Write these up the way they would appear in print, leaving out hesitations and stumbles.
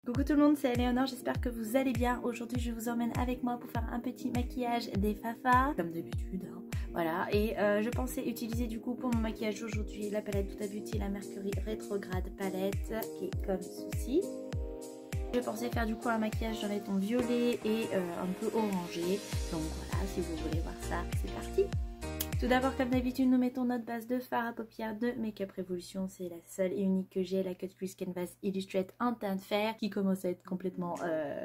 Coucou tout le monde, c'est Éléonore, j'espère que vous allez bien. Aujourd'hui je vous emmène avec moi pour faire un petit maquillage des Fafa, comme d'habitude hein. Voilà, et je pensais utiliser du coup pour mon maquillage aujourd'hui la palette Huda Beauty, la Mercury Rétrograde palette, qui est comme ceci. Je pensais faire du coup un maquillage dans les tons violet et un peu orangé. Donc voilà, si vous voulez voir ça, c'est parti. Tout d'abord, comme d'habitude, nous mettons notre base de fard à paupières de Makeup Revolution. C'est la seule et unique que j'ai, la Cut Crease Canvas Illustrate en teint de fer qui commence à être complètement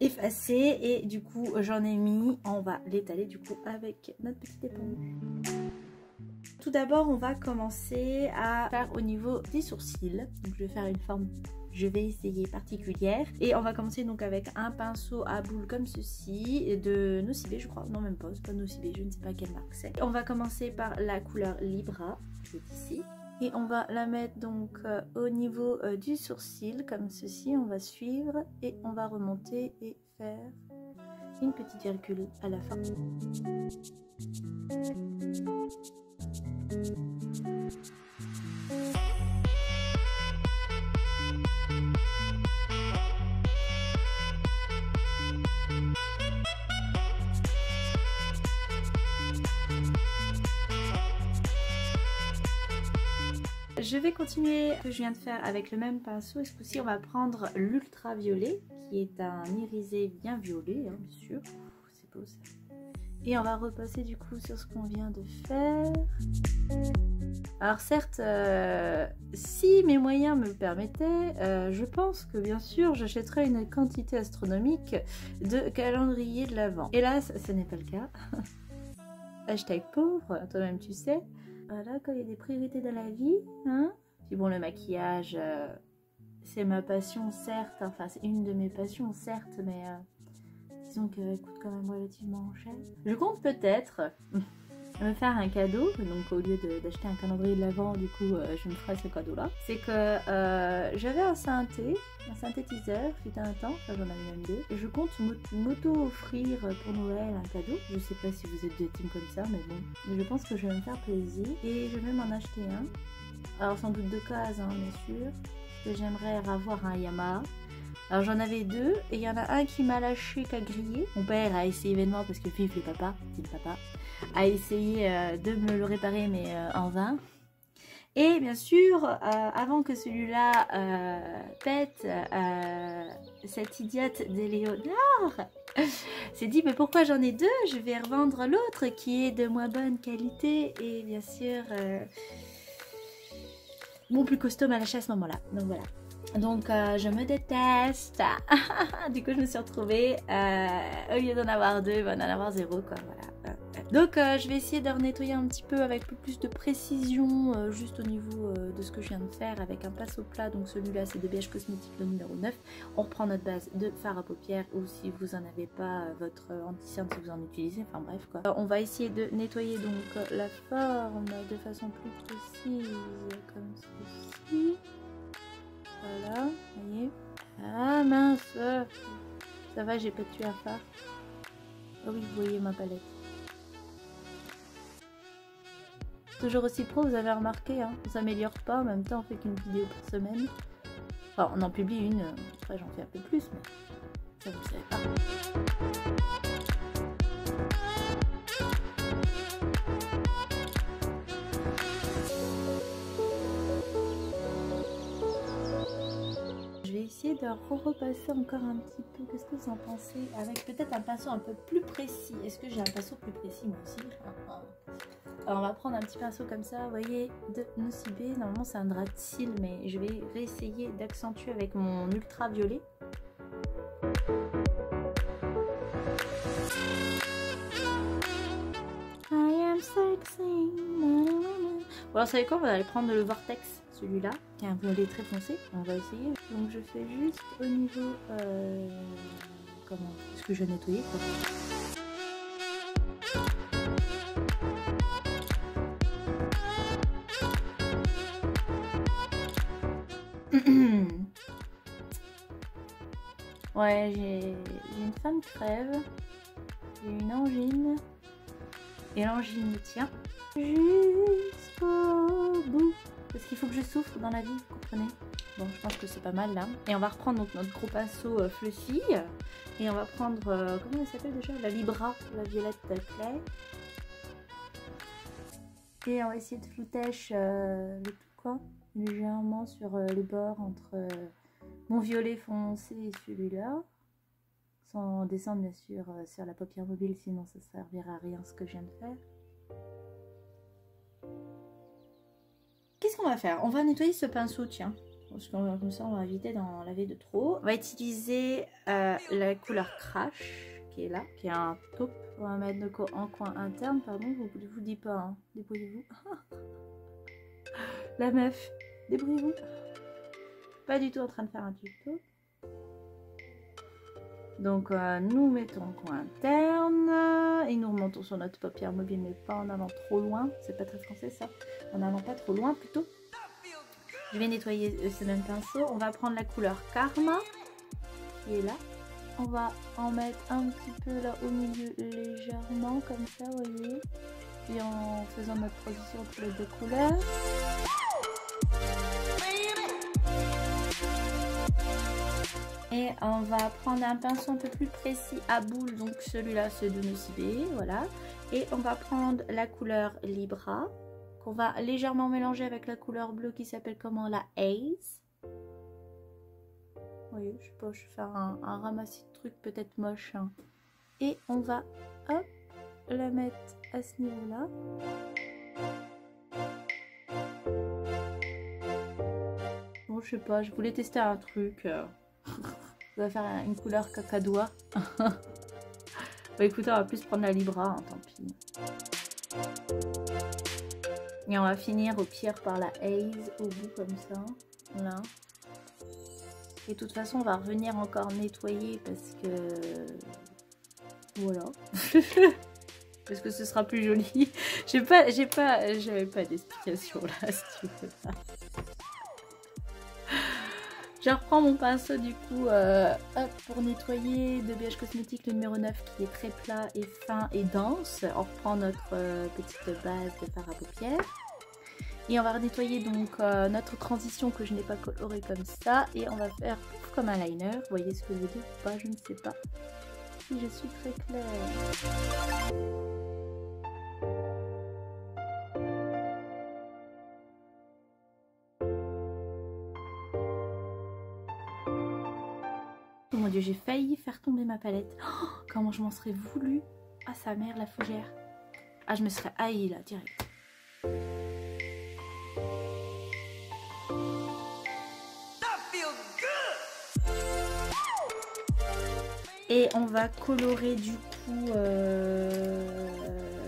effacée. Et du coup, j'en ai mis. On va l'étaler du coup avec notre petite éponge. Tout d'abord, on va commencer à faire au niveau des sourcils. Donc, je vais faire une forme, je vais essayer particulière. Et on va commencer donc avec un pinceau à boule comme ceci, de Nocibé je crois. Non, même pas, c'est pas Nocibé, je ne sais pas quelle marque c'est. On va commencer par la couleur Libra, qui est ici. Et on va la mettre donc au niveau du sourcil, comme ceci. On va suivre et on va remonter et faire une petite virgule à la fin. Je vais continuer ce que je viens de faire avec le même pinceau. Et ce coup-ci, on va prendre l'ultraviolet, qui est un irisé bien violet, hein, bien sûr. C'est beau ça. Et on va repasser du coup sur ce qu'on vient de faire. Alors certes, si mes moyens me le permettaient, je pense que bien sûr j'achèterais une quantité astronomique de calendrier de l'Avent. Hélas, ce n'est pas le cas. Hashtag pauvre, toi-même tu sais. Voilà, quand il y a des priorités dans la vie, hein. Puis bon, le maquillage, c'est ma passion certes, enfin c'est une de mes passions certes, mais disons qu'elle coûte quand même relativement cher. Je compte peut-être me faire un cadeau, donc au lieu d'acheter un calendrier de l'Avent, du coup je me ferai ce cadeau là. C'est que j'avais un synthétiseur, fut un temps, enfin j'en avais même deux, et je compte m'auto-offrir pour Noël un cadeau. Je sais pas si vous êtes des teams comme ça, mais bon, mais je pense que je vais me faire plaisir, et je vais même en acheter un. Alors sans doute de cases, hein, bien sûr, que j'aimerais avoir un Yamaha. Alors j'en avais deux, et il y en a un qui m'a lâché qu'à griller. Mon père a essayé vainement, parce que vive le papa, a essayé de me le réparer, mais en vain. Et bien sûr, avant que celui-là pète, cette idiote d'Éléonore s'est dit, mais pourquoi j'en ai deux? Je vais revendre l'autre qui est de moins bonne qualité. Et bien sûr, mon plus costaud m'a lâché à ce moment-là. Donc voilà. Donc je me déteste. Du coup je me suis retrouvée au lieu d'en avoir deux, d'en avoir zéro quoi, voilà. Donc je vais essayer de nettoyer un petit peu avec plus de précision, juste au niveau de ce que je viens de faire avec un pinceau plat. Donc celui-là c'est de BH Cosmétique le numéro 9. On reprend notre base de fard à paupières, ou si vous n'en avez pas, votre anti-cerne si vous en utilisez, enfin bref quoi. On va essayer de nettoyer donc la forme de façon plus précise comme ceci. Voilà, vous voyez. Ah mince, ça va, j'ai pas tué un phare. Ah oui, vous voyez ma palette. Toujours aussi pro, vous avez remarqué, hein, on s'améliore pas, en même temps on fait qu'une vidéo par semaine. Enfin, on en publie une, après j'en fais un peu plus, mais ça vous le savez pas. Essayer de repasser encore un petit peu. Qu'est-ce que vous en pensez? Avec peut-être un pinceau un peu plus précis. Est-ce que j'ai un pinceau plus précis moi aussi? Alors on va prendre un petit pinceau comme ça, vous voyez, de Nocibé. Normalement c'est un drap de cils, mais je vais réessayer d'accentuer avec mon ultraviolet. I am sexy. Bon alors vous savez quoi, on va aller prendre le Vortex, celui-là, qui a un violet très foncé. On va essayer. Donc je fais juste au niveau... comment? Est-ce que je vais nettoyer quoi. Ouais, j'ai une femme crève, j'ai une angine, et l'angine me tient jusqu'au bout. Parce qu'il faut que je souffre dans la vie, vous comprenez? Bon, je pense que c'est pas mal là. Et on va reprendre donc notre gros pinceau fluffy. Et on va prendre, comment elle s'appelle déjà? La Libra, la violette clair. Et on va essayer de floutèche le tout quoi, légèrement sur les bords entre mon violet foncé et celui-là. Sans descendre bien sûr sur la paupière mobile, sinon ça servira à rien ce que je viens de faire. Qu'est-ce qu'on va faire? On va nettoyer ce pinceau, tiens. Parce que comme ça, on va éviter d'en laver de trop. On va utiliser la couleur Crash, qui est là, qui est un taupe. On va mettre en coin interne, pardon, je vous dis pas, hein. Débrouillez-vous. La meuf, débrouillez-vous. Pas du tout en train de faire un tuto. Donc nous mettons en coin interne et nous remontons sur notre paupière mobile, mais pas en allant trop loin. C'est pas très français ça. En allant pas trop loin plutôt. Je vais nettoyer ce même pinceau. On va prendre la couleur Karma qui est là. On va en mettre un petit peu là au milieu légèrement comme ça, vous voyez. Puis en faisant notre transition entre les deux couleurs. Et on va prendre un pinceau un peu plus précis à boule, donc celui-là c'est de Nocibé, voilà. Et on va prendre la couleur Libra, qu'on va légèrement mélanger avec la couleur bleue qui s'appelle comment, la Haze. Vous voyez, je sais pas, je vais faire un ramassis de trucs peut-être moche. Hein. Et on va, hop, la mettre à ce niveau-là. Bon, je sais pas, je voulais tester un truc. On va faire une couleur cacadois. Bah écoutez, on va plus prendre la Libra, hein, tant pis. Et on va finir au pire par la Haze au bout comme ça. Là. Et de toute façon, on va revenir encore nettoyer parce que... Voilà. Parce que ce sera plus joli. J'avais pas d'explication là, si tu veux pas. Je reprends mon pinceau du coup hop, pour nettoyer de BH Cosmétique le numéro 9 qui est très plat et fin et dense. On reprend notre petite base de fard à paupières. Et on va nettoyer donc notre transition que je n'ai pas colorée comme ça. Et on va faire comme un liner. Vous voyez ce que je veux dire ou pas? Je ne sais pas si je suis très claire. Oh mon dieu, j'ai failli faire tomber ma palette. Oh, comment je m'en serais voulu. Ah sa mère, la fougère. Ah, je me serais haïe là, direct. Et on va colorer du coup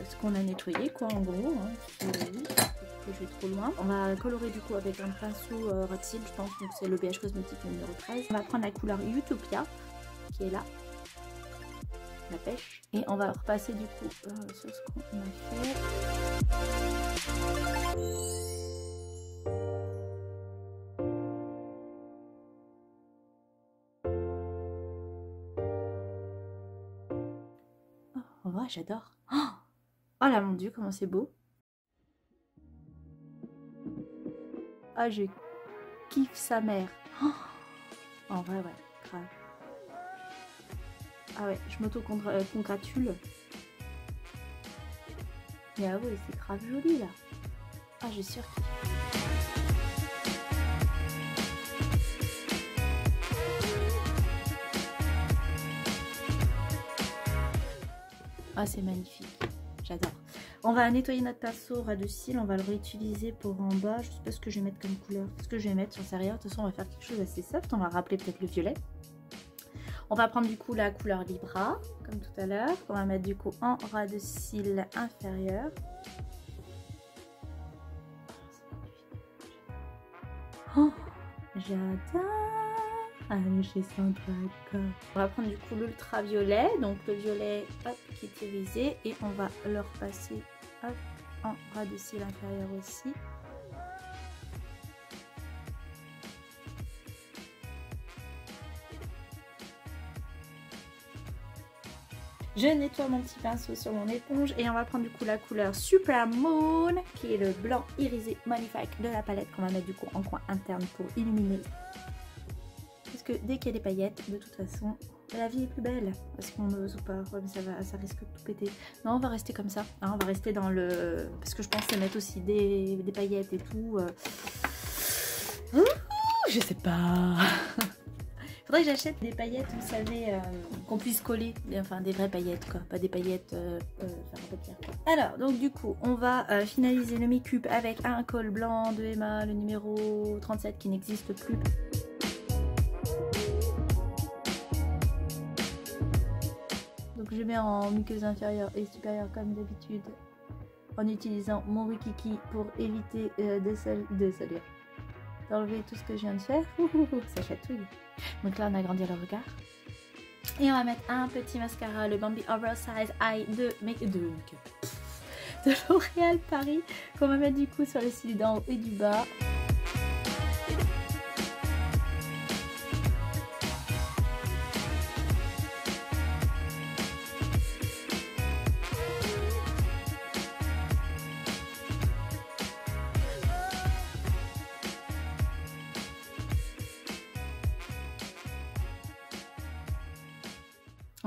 ce qu'on a nettoyé, quoi, en gros. Hein, je vais trop loin. On va colorer du coup avec un pinceau rat cils, je pense, donc c'est le BH Cosmétique numéro 13. On va prendre la couleur Utopia, qui est là, la pêche. Et on va repasser du coup sur ce qu'on a fait. Oh, ouais, j'adore. Oh là, mon dieu, comment c'est beau. Ah, je kiffe sa mère. Oh, en vrai, ouais, grave. Ah ouais, je m'auto-congratule. Mais ah ouais, c'est grave joli là. Ah, j'ai sûr que... Ah, c'est magnifique. J'adore. On va nettoyer notre pinceau ras de cils. On va le réutiliser pour en bas. Je sais pas ce que je vais mettre comme couleur. Ce que je vais mettre, j'en sais rien. De toute façon, on va faire quelque chose d'assez soft. On va rappeler peut-être le violet. On va prendre du coup la couleur Libra, comme tout à l'heure. On va mettre du coup en ras de cils inférieur. Oh, j'adore. Allez, j'ai senti d'accord. On va prendre du coup l'ultraviolet, donc le violet hop, qui est irisé, et on va le repasser hop, en ras de cils inférieur aussi. Je nettoie mon petit pinceau sur mon éponge et on va prendre du coup la couleur Super Moon qui est le blanc irisé magnifique de la palette qu'on va mettre du coup en coin interne pour illuminer. Parce que dès qu'il y a des paillettes, de toute façon, la vie est plus belle. Parce qu'on n'ose pas, ouais, mais ça risque de tout péter. Non, on va rester comme ça. Hein, on va rester dans le... Parce que je pensais mettre aussi des paillettes et tout. Je sais pas. Faudrait que j'achète des paillettes, vous savez, qu'on puisse coller. Enfin, des vraies paillettes, quoi. Pas des paillettes faire un peu pire, quoi. Alors, donc du coup, on va finaliser le make-up avec un col blanc de Emma, le numéro 37 qui n'existe plus. Donc je mets en muqueuse inférieure et supérieure comme d'habitude. En utilisant mon Wikiki pour éviter d'enlever tout ce que je viens de faire. Ça chatouille. Donc là on agrandit le regard. Et on va mettre un petit mascara, le Bambi Oversize Eye de L'Oréal Paris, qu'on va mettre du coup sur le cils d'en haut et du bas.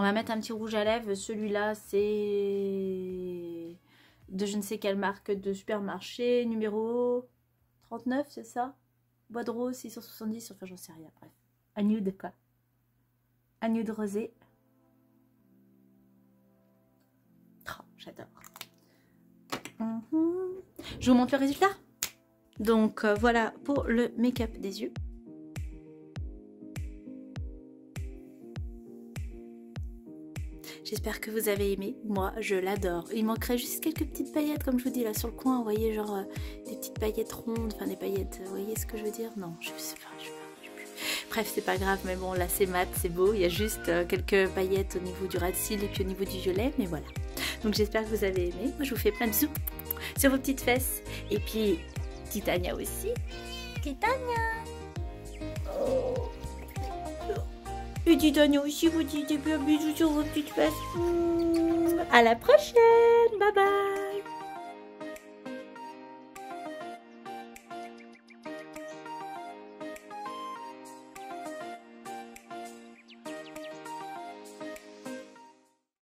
On va mettre un petit rouge à lèvres. Celui-là, c'est de je ne sais quelle marque de supermarché. Numéro 39, c'est ça? Bois de rose, 670. Enfin, j'en sais rien. Bref. Un nude, quoi. Un nude rosé. Oh, j'adore. Je vous montre le résultat. Donc, voilà pour le make-up des yeux. J'espère que vous avez aimé. Moi, je l'adore. Il manquerait juste quelques petites paillettes, comme je vous dis, là sur le coin. Vous voyez, genre des petites paillettes rondes. Enfin, des paillettes, vous voyez ce que je veux dire? Non, je sais pas. Bref, c'est pas grave. Mais bon, là, c'est mat, c'est beau. Il y a juste quelques paillettes au niveau du ras de cils et puis au niveau du violet. Mais voilà. Donc, j'espère que vous avez aimé. Moi, je vous fais plein de bisous sur vos petites fesses. Et puis, Titania aussi. Titania. Oh. Et Titania aussi vous dit des bisous sur vos petites fesses. À la prochaine. Bye bye.